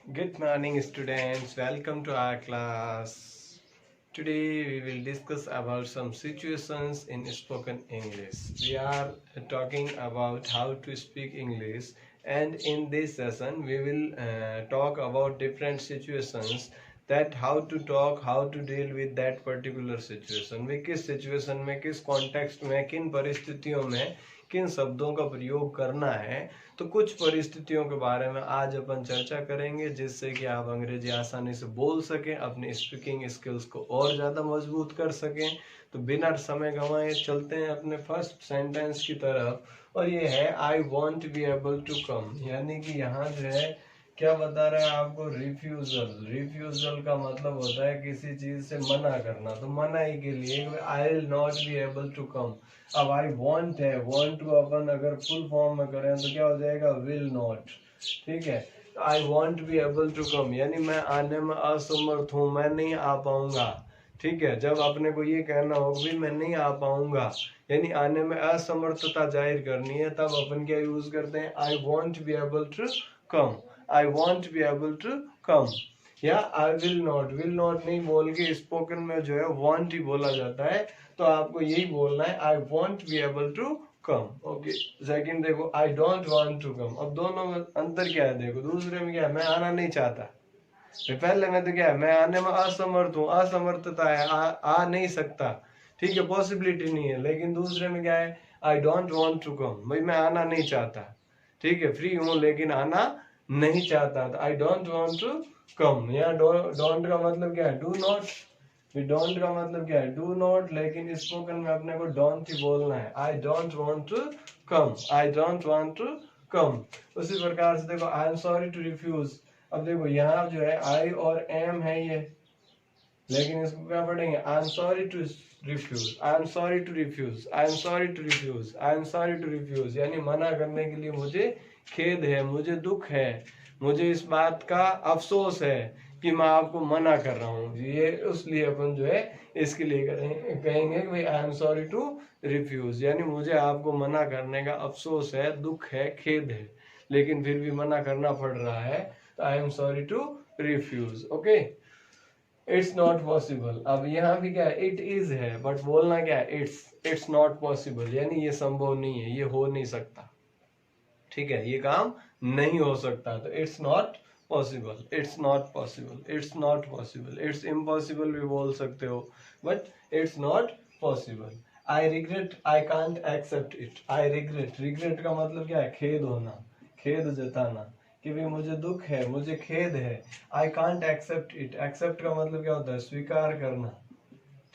Good morning, students. Welcome to our class. Today we will discuss about some situations in spoken English. We are talking about how to speak English, and in this session we will talk about different situations, that how to talk, how to deal with that particular situation. में किस situation में, किस context में, किन परिस्थितियों में किन शब्दों का प्रयोग करना है, तो कुछ परिस्थितियों के बारे में आज अपन चर्चा करेंगे, जिससे कि आप अंग्रेजी आसानी से बोल सकें, अपनी स्पीकिंग स्किल्स को और ज़्यादा मजबूत कर सकें। तो बिना समय गंवाए चलते हैं अपने फर्स्ट सेंटेंस की तरफ, और ये है I won't be able to come. यानी कि यहाँ जो है क्या बता रहा है आपको, रिफ्यूजल। रिफ्यूजल का मतलब होता है किसी चीज से मना करना। तो मनाही के लिए I will not be able to come. अब आई वॉन्ट है, वॉन्ट को अपन अगर फुल फॉर्म में करें तो क्या हो जाएगा, विल नॉट। ठीक है, तो I won't be able to come यानी मैं आने में असमर्थ हूँ, मैं नहीं आ पाऊंगा। ठीक है, जब अपने को ये कहना हो कि मैं नहीं आ पाऊंगा, यानी आने में असमर्थता जाहिर करनी है, तब अपन क्या यूज करते हैं, I won't be able to come. I won't be able to come, या आई विल नॉट नहीं बोल के स्पोकन में जो है वॉन्ट ही बोला जाता है। तो आपको यही बोलना है, I won't be able to come. Okay, second देखो, I don't want to come. अब दोनों में अंतर क्या है, देखो दूसरे में क्या है, मैं आना नहीं चाहता। पहले में तो क्या है, मैं आने में असमर्थ हूँ, असमर्थता है, आ नहीं सकता। ठीक है, पॉसिबिलिटी नहीं है। लेकिन दूसरे में क्या है, I don't want to come, भाई मैं आना नहीं चाहता। ठीक है, फ्री हूँ लेकिन आना नहीं चाहता। तो I don't want to come. यहाँ डोंट का मतलब क्या है, डू नॉट। डोंट का मतलब क्या है, डू नॉट, लेकिन स्पोकन में अपने को डोंट ही बोलना है। I don't want to come, I don't want to come. उसी प्रकार से देखो, I am sorry to refuse. अब देखो यहाँ जो है आई और एम है ये, लेकिन इसको क्या पढ़ेंगे, I am sorry to refuse, I am sorry to refuse, I am sorry to refuse, I am sorry to refuse. यानी मना करने के लिए मुझे खेद है, मुझे दुख है, मुझे इस बात का अफसोस है कि मैं आपको मना कर रहा हूँ। ये उसलिए अपन जो है इसके लिए कहेंगे कि I am sorry to refuse, यानी मुझे आपको मना करने का अफसोस है, दुख है, खेद है, लेकिन फिर भी मना करना पड़ रहा है। तो I am sorry to refuse. Okay, it's not possible. अब यहाँ भी क्या है, इट इज है, बट बोलना क्या है, इट्स नॉट पॉसिबल, यानी ये संभव नहीं है, ये हो नहीं सकता। ठीक है, ये काम नहीं हो सकता। तो it's not possible, it's not possible, it's not possible, it's impossible भी बोल सकते हो, but it's not possible. I regret, I can't accept it. I regret, regret का मतलब क्या है, खेद होना, खेद जताना कि भाई मुझे दुख है, मुझे खेद है। I can't accept it, accept का मतलब क्या होता है, स्वीकार करना।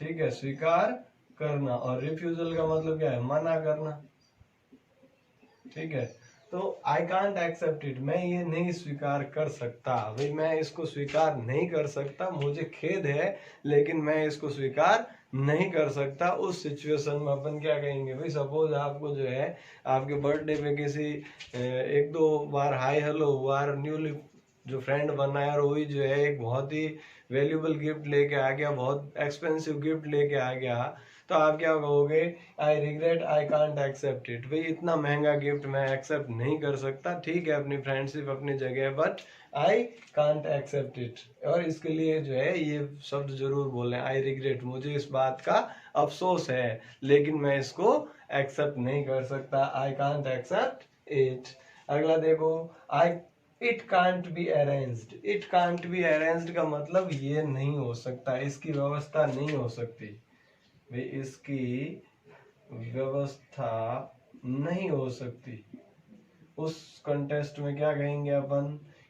ठीक है, स्वीकार करना। और रिफ्यूजल का मतलब क्या है, मना करना। ठीक है, तो आई कांट एक्सेप्ट इट, मैं ये नहीं स्वीकार कर सकता, भाई मैं इसको स्वीकार नहीं कर सकता, मुझे खेद है लेकिन मैं इसको स्वीकार नहीं कर सकता। उस सिचुएशन में अपन क्या कहेंगे, भाई सपोज आपको जो है आपके बर्थडे पे किसी एक दो बार हाई हेलो हुआ और न्यूली जो फ्रेंड बना है, और वही जो है एक बहुत ही वैल्यूबल गिफ्ट लेके आ गया, बहुत एक्सपेंसिव गिफ्ट लेके आ गया, तो आप क्या कहोगे, I regret, I can't accept it. भाई इतना महंगा गिफ्ट मैं एक्सेप्ट नहीं कर सकता। ठीक है, अपनी फ्रेंडशिप अपनी जगह, but I can't accept it. और इसके लिए जो है ये शब्द जरूर बोलें, आई रिग्रेट, मुझे इस बात का अफसोस है लेकिन मैं इसको एक्सेप्ट नहीं कर सकता। I can't accept it. अगला देखो, I it can't be arranged. It can't be arranged का मतलब ये नहीं हो सकता, इसकी व्यवस्था नहीं हो सकती, भाई इसकी व्यवस्था नहीं हो सकती। उस कंटेस्ट में क्या कहेंगे अपन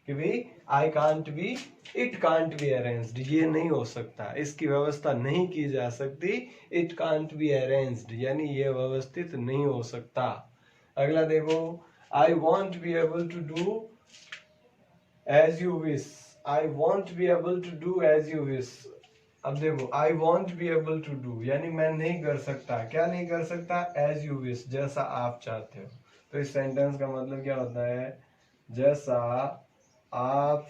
कि भाई I can't be, it can't be arranged, ये नहीं हो सकता, इसकी व्यवस्था नहीं की जा सकती। इट कांट बी अरेंज्ड यानी ये व्यवस्थित नहीं हो सकता। अगला देखो, I won't be able to do as you wish. I won't be able to do as you wish. अब देखो, I won't be able to do यानी मैं नहीं कर सकता, क्या नहीं कर सकता, एज यू विश, जैसा आप चाहते हो। तो इस सेंटेंस का मतलब क्या होता है, जैसा आप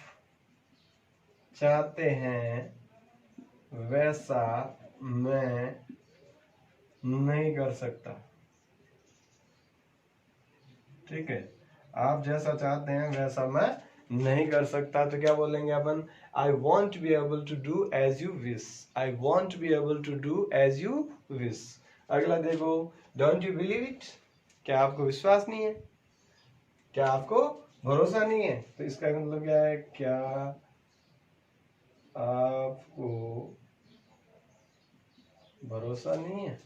चाहते हैं वैसा मैं नहीं कर सकता। ठीक है, आप जैसा चाहते हैं वैसा मैं नहीं कर सकता तो क्या बोलेंगे अपन, I won't be able to do as you wish, I won't be able to do as you wish. अगला देखो, डोंट यू बिलीव इट, क्या आपको विश्वास नहीं है, क्या आपको भरोसा नहीं है। तो इसका मतलब क्या है, क्या आपको भरोसा नहीं है,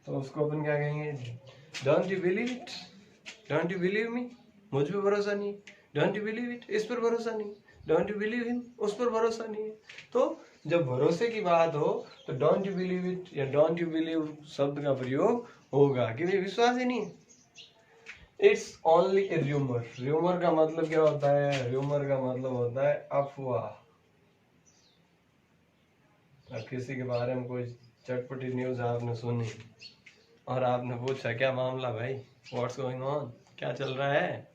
तो उसको अपन क्या कहेंगे, don't you believe it, don't you believe me, मुझ पे भरोसा नहीं, डोंट यू बिलीव इट, इस पर भरोसा नहीं, डोंट यू बिलीव हिम, उस पर भरोसा नहीं है। तो जब भरोसे की बात हो तो डोंट यू बिलीव इट या डोंट यू बिलीव शब्द का प्रयोग होगा कि भाई विश्वास ही नहीं है। It's only A rumour, rumour का मतलब क्या होता है, र्यूमर का मतलब होता है अफवाह। अब किसी के बारे में कोई चटपटी न्यूज आपने सुनी और आपने पूछा क्या मामला भाई, व्हाट्स गोइंग ऑन, क्या चल रहा है,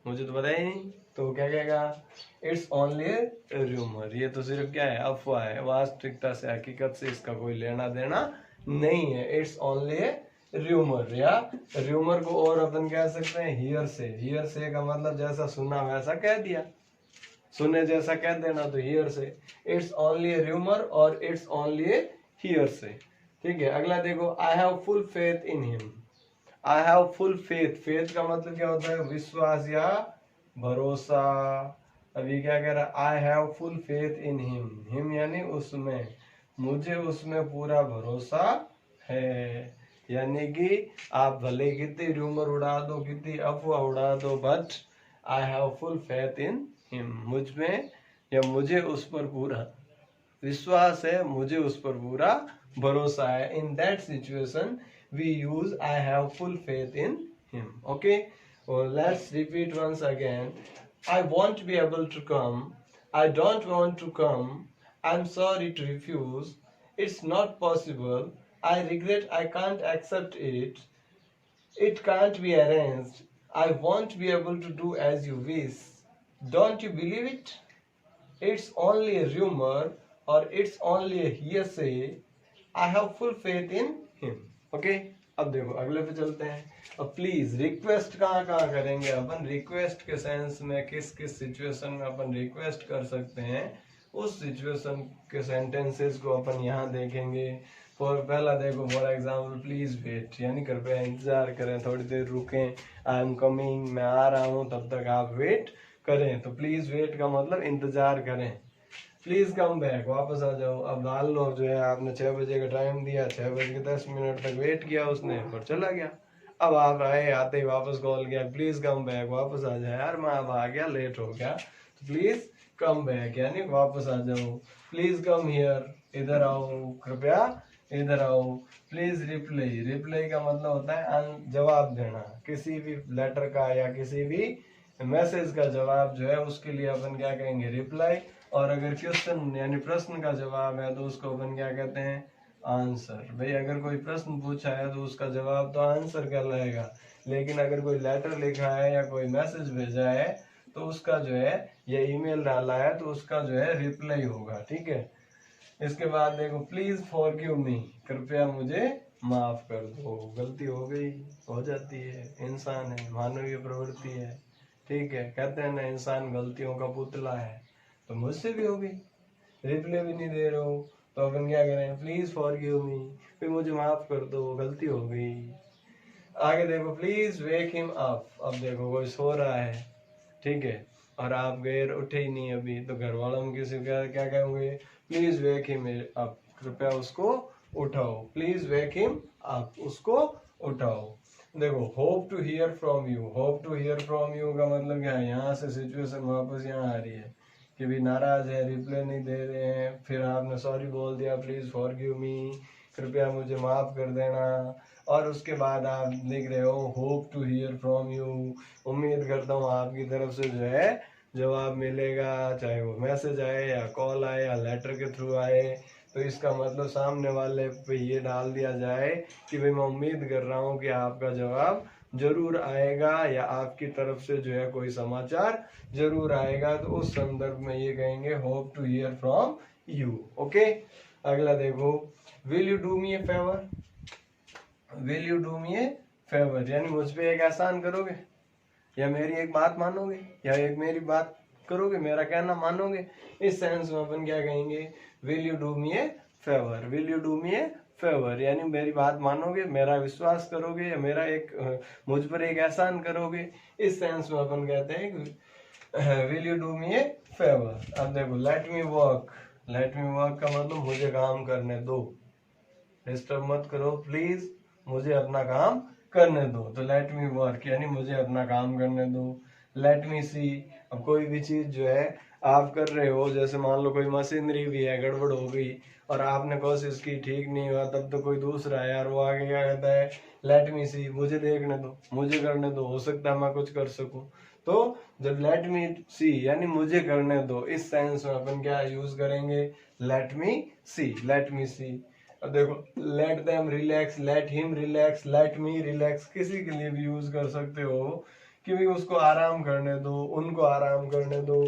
मुझे तो पता ही नहीं, तो क्या कहेगा, इट्स ओनली ए र्यूमर, ये तो सिर्फ क्या है, अफवाह है, वास्तविकता से हकीकत से इसका कोई लेना देना नहीं है। इट्स ओनली ए र्यूमर, या र्यूमर को और अपन कह सकते हैं हियर से, हियर से का मतलब जैसा सुना वैसा कह दिया, सुने जैसा कह देना, तो हियर से, इट्स ओनली ए र्यूमर और इट्स ओनली ए हियर से। ठीक है, अगला देखो, I have full faith in him, I have full faith, faith का मतलब क्या होता है, विश्वास या भरोसा। अभी क्या कह रहा है, I have full faith in him, him यानी उसमें, मुझे उसमें पूरा भरोसा है। यानी कि आप भले कितनी र्यूमर उड़ा दो, कितनी अफवाह उड़ा दो, but I have full faith in him, मुझ में या मुझे उस पर पूरा विश्वास है, मुझे उस पर पूरा भरोसा है। In that situation we use I have full faith in him. Okay, well, let's repeat once again. I won't be able to come, I don't want to come, I'm sorry to refuse, it's not possible, I regret I can't accept it, it can't be arranged, I won't be able to do as you wish, don't you believe it, it's only a rumor or it's only a hearsay, I have full faith in him. Okay, अब देखो अगले पे चलते हैं। अब please request कहाँ कहाँ करेंगे अपन, रिक्वेस्ट के सेंस में किस किस सिचुएशन में अपन रिक्वेस्ट कर सकते हैं, उस सिचुएशन के सेंटेंसेस को अपन यहाँ देखेंगे। फॉर पहला देखो, फॉर एग्जाम्पल प्लीज वेट, यानी कृपया इंतजार करें, थोड़ी देर रुकें, आई एम कमिंग, मैं आ रहा हूँ, तब तक आप वेट करें। तो प्लीज वेट का मतलब इंतजार करें। प्लीज कम बैक, वापस आ जाओ। अब मान लो जो है आपने 6 बजे का टाइम दिया, 6:10 तक वेट किया उसने और चला गया। अब आप आए, आते ही वापस कॉल किया, प्लीज कम बैक, वापस आ जाए, यार मैं अब आ गया, लेट हो गया, तो प्लीज कम बैक यानी वापस आ जाओ। प्लीज कम हियर, इधर आओ, कृपया इधर आओ। प्लीज रिप्लाई, रिप्लाई का मतलब होता है जवाब देना, किसी भी लेटर का या किसी भी मैसेज का जवाब जो है उसके लिए अपन क्या कहेंगे, रिप्लाई। और अगर क्वेश्चन यानी प्रश्न का जवाब है तो उसको अपन क्या कहते हैं, आंसर। भाई अगर कोई प्रश्न पूछा है तो उसका जवाब तो आंसर कहलाएगा, लेकिन अगर कोई लेटर लिखा है या कोई मैसेज भेजा है तो उसका जो है, या ईमेल डाला है तो उसका जो है रिप्लाई होगा। ठीक है, इसके बाद देखो, प्लीज फॉरगिव मी, कृपया मुझे माफ कर दो, गलती हो गई, हो जाती है, इंसान है, मानवीय प्रवृत्ति है। ठीक है, कहते हैं ना इंसान गलतियों का पुतला है, तो मुझसे भी हो गई, रिप्लाई भी नहीं दे रहे हो, तो अपन क्या करें, प्लीज फॉरगिव मी, फिर मुझे माफ कर दो, गलती हो गई। आगे देखो, प्लीज वेक हिम अप, अब देखो कोई सो रहा है, ठीक है, और आप गए उठे ही नहीं अभी, तो घर वालों में किसी क्या कहेंगे, प्लीज वेक हिम अप, कृपया उसको उठाओ, प्लीज वेक हिम अप, उसको उठाओ। देखो, hope to hear from you, hope to hear from you का मतलब क्या है, यहाँ से सिचुएशन वापस यहाँ आ रही है कि भी नाराज है, रिप्लाई नहीं दे रहे हैं, फिर आपने सॉरी बोल दिया, प्लीज फॉरगिव मी, कृपया मुझे माफ कर देना, और उसके बाद आप लिख रहे हो hope to hear from you, उम्मीद करता हूँ आपकी तरफ से जो है जवाब मिलेगा, चाहे वो मैसेज आए या कॉल आए या लेटर के थ्रू आए। तो इसका मतलब सामने वाले पे ये डाल दिया जाए कि भाई मैं उम्मीद कर रहा हूँ कि आपका जवाब जरूर आएगा या आपकी तरफ से जो है कोई समाचार जरूर आएगा, तो उस संदर्भ में ये कहेंगे hope to hear from you. Okay, अगला देखो, will you do me a favour, will you do me a favour यानी मुझ पे एक एहसान करोगे, या मेरी एक बात मानोगे, या एक मेरी बात करोगे, मेरा कहना मानोगे। इस सेंस में अपन क्या कहेंगे, will you do me a favour, will you do me a favour, यानी मेरी बात मानोगे, मेरा विश्वास करोगे, या मेरा मुझ पर एक एहसान करोगे। इस सेंस में अपन कहते हैं will you do me a favour. अब देखो let me work, let me work का मतलब मुझे काम करने दो, डिस्टर्ब मत करो प्लीज, मुझे अपना काम करने दो। तो लेट मी वर्क यानी मुझे अपना काम करने दो। लेट मी सी, अब कोई भी चीज जो है आप कर रहे हो, जैसे मान लो कोई मशीनरी भी है गड़बड़ हो गई और आपने कोशिश की ठीक नहीं हुआ, तब तो कोई दूसरा है यार वो आगे क्या कहता है, लेट मी सी, मुझे देखने दो, मुझे करने दो, हो सकता है मैं कुछ कर सकूं। तो जब लेट मी सी यानी मुझे करने दो, इस सेंस में अपन क्या यूज करेंगे, लेट मी सी, लेट मी सी। अब देखो let them relax, let him relax, let me relax, किसी के लिए भी यूज कर सकते हो कि भाई उसको आराम करने दो, उनको आराम करने दो,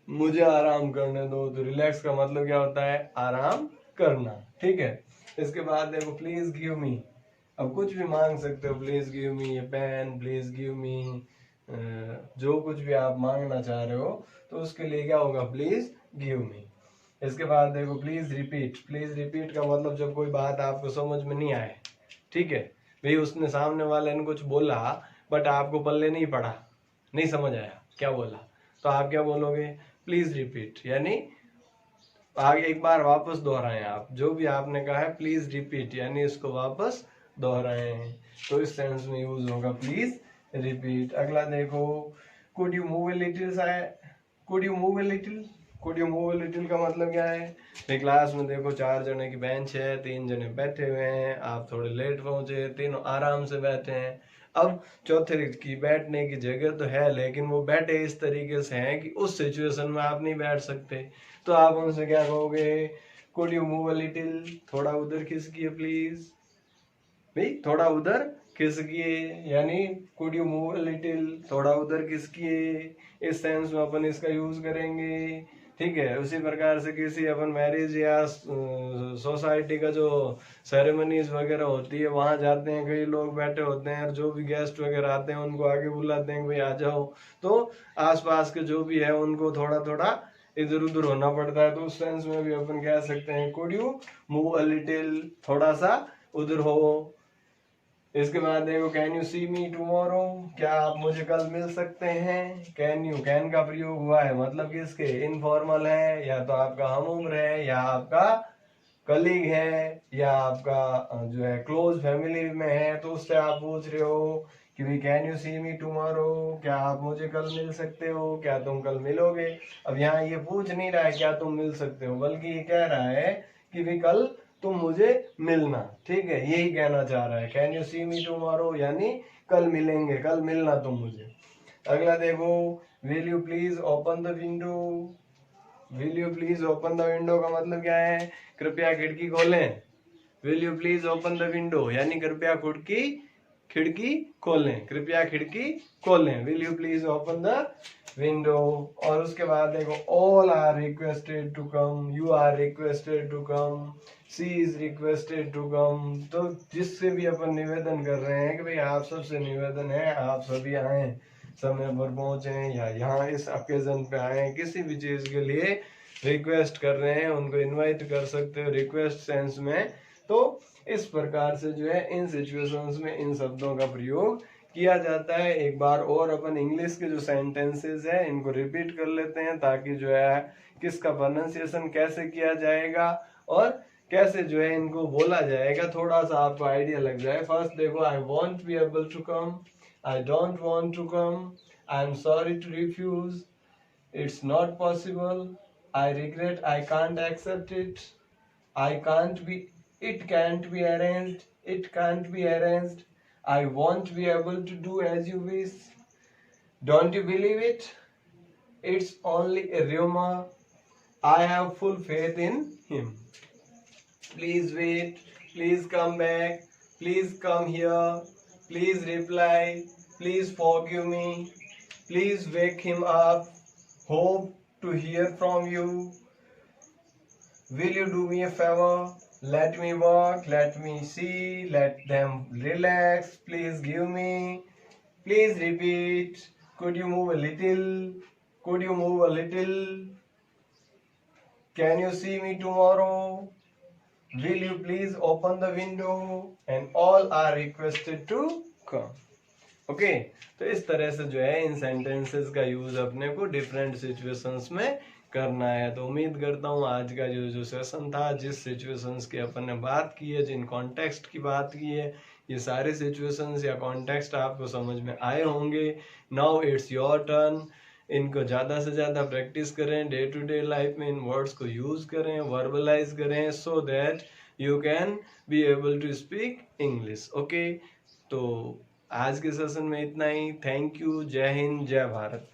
मुझे आराम करने दो। तो रिलैक्स का मतलब क्या होता है, आराम करना, ठीक है। इसके बाद देखो प्लीज गिव मी, अब कुछ भी मांग सकते हो, please give me a pen, please give me, जो कुछ भी आप मांगना चाह रहे हो तो उसके लिए क्या होगा, प्लीज गिव मी। इसके बाद देखो प्लीज रिपीट, प्लीज रिपीट का मतलब जब कोई बात आपको समझ में नहीं आए, ठीक है, भाई उसने सामने वाले ने कुछ बोला बट आपको पल्ले नहीं पड़ा, नहीं समझ आया क्या बोला, तो आप क्या बोलोगे, प्लीज रिपीट, यानी आगे एक बार वापस दोहराएं, आप जो भी आपने कहा है प्लीज रिपीट यानी इसको वापस दोहराएं। तो इस सेंस में यूज होगा प्लीज रिपीट। अगला देखो could you move a little, could you move a little, could you move a little का मतलब क्या है, तो क्लास में देखो 4 जने की बेंच है, 3 जने बैठे हुए हैं, आप थोड़े लेट पहुंचे, तीनों आराम से बैठे हैं। अब चौथे की बैठने की जगह तो है लेकिन वो बैठे इस तरीके से हैं कि उस सिचुएशन में आप नहीं बैठ सकते, तो आप उनसे क्या कहोगे, could you move a little, थोड़ा उधर खिसकिए प्लीज, भाई थोड़ा उधर खिसकिए, यानी could you move a little, थोड़ा उधर खिसकिए, इस सेंस में अपन इसका यूज करेंगे, ठीक है। उसी प्रकार से किसी अपन मैरिज या सोसाइटी का जो सेरेमनीज वगैरह होती है वहां जाते हैं, कई लोग बैठे होते हैं और जो भी गेस्ट वगैरह आते हैं उनको आगे बुलाते हैं भाई आ जाओ, तो आसपास के जो भी है उनको थोड़ा थोड़ा इधर उधर होना पड़ता है, तो उस सेंस में भी अपन कह सकते हैं could you move a little, थोड़ा सा उधर हो। इसके बाद देखो can you see me tomorrow, क्या आप मुझे कल मिल सकते हैं, कैन यू, कैन का प्रयोग हुआ है मतलब कि इसके इनफॉर्मल है, या तो आपका हम उम्र है, या आपका कलीग है, या आपका जो है क्लोज फैमिली में है, तो उससे आप पूछ रहे हो कि भाई can you see me tomorrow, क्या आप मुझे कल मिल सकते हो, क्या तुम कल मिलोगे। अब यहाँ ये पूछ नहीं रहा है क्या तुम मिल सकते हो, बल्कि ये कह रहा है कि भाई कल तुम मुझे मिलना, ठीक है, यही कहना चाह रहा है, can you see me tomorrow यानी कल मिलेंगे, कल मिलना तुम मुझे। अगला देखो will you please open the window, will you please open the window का मतलब क्या है, कृपया खिड़की खोलें, will you please open the window यानी कृपया खिड़की खोलें, कृपया खिड़की खोलें, will you please open the window. और उसके बाद देखो all are requested to come, you are requested to come, C is requested to come, तो जिससे भी अपन निवेदन कर रहे हैं कि भाई आप सबसे निवेदन है आप सभी आए, समय पर पहुंचे, या यहाँ इस ओकेजन पे आए, किसी भी चीज के लिए रिक्वेस्ट कर रहे हैं उनको इनवाइट कर सकते हो रिक्वेस्ट सेंस में। तो इस प्रकार से जो है इन सिचुएशंस में इन शब्दों का प्रयोग किया जाता है। एक बार और अपन इंग्लिश के जो सेंटेंसेस है इनको रिपीट कर लेते हैं ताकि जो है किसका प्रोनाउंसिएशन कैसे किया जाएगा और कैसे जो है इनको बोला जाएगा थोड़ा सा आपको आइडिया लग जाए। फर्स्ट देखो, I won't be able to come, I don't want to come, I am sorry to refuse, it's not possible, I regret, I can't accept it, I can't be, it can't be arranged, it can't be arranged, I won't be able to do as you wish, don't you believe it, it's only a rumor, I have full faith in him, please wait, please come back, please come here, please reply, please forgive me, please wake him up, hope to hear from you, will you do me a favor? Let me walk, let me see, let them relax, please give me, please repeat, Could you move a little? Could you move a little? Can you see me tomorrow? Will you please open the window? And all are requested to come. Okay तो इस तरह से जो है इन sentences का use अपने को different situations में करना है। तो उम्मीद करता हूँ आज का जो सेशन था, जिस सिचुएशंस की अपन ने बात की है, जिन कॉन्टेक्स्ट की बात की है, ये सारे सिचुएशंस या कॉन्टेक्स्ट आपको समझ में आए होंगे। Now it's your turn. इनको ज़्यादा से ज़्यादा प्रैक्टिस करें, डे टू डे लाइफ में इन वर्ड्स को यूज करें, वर्बलाइज करें, so that you can be able to speak English. Okay तो आज के सेशन में इतना ही। Thank you. जय हिंद, जय भारत।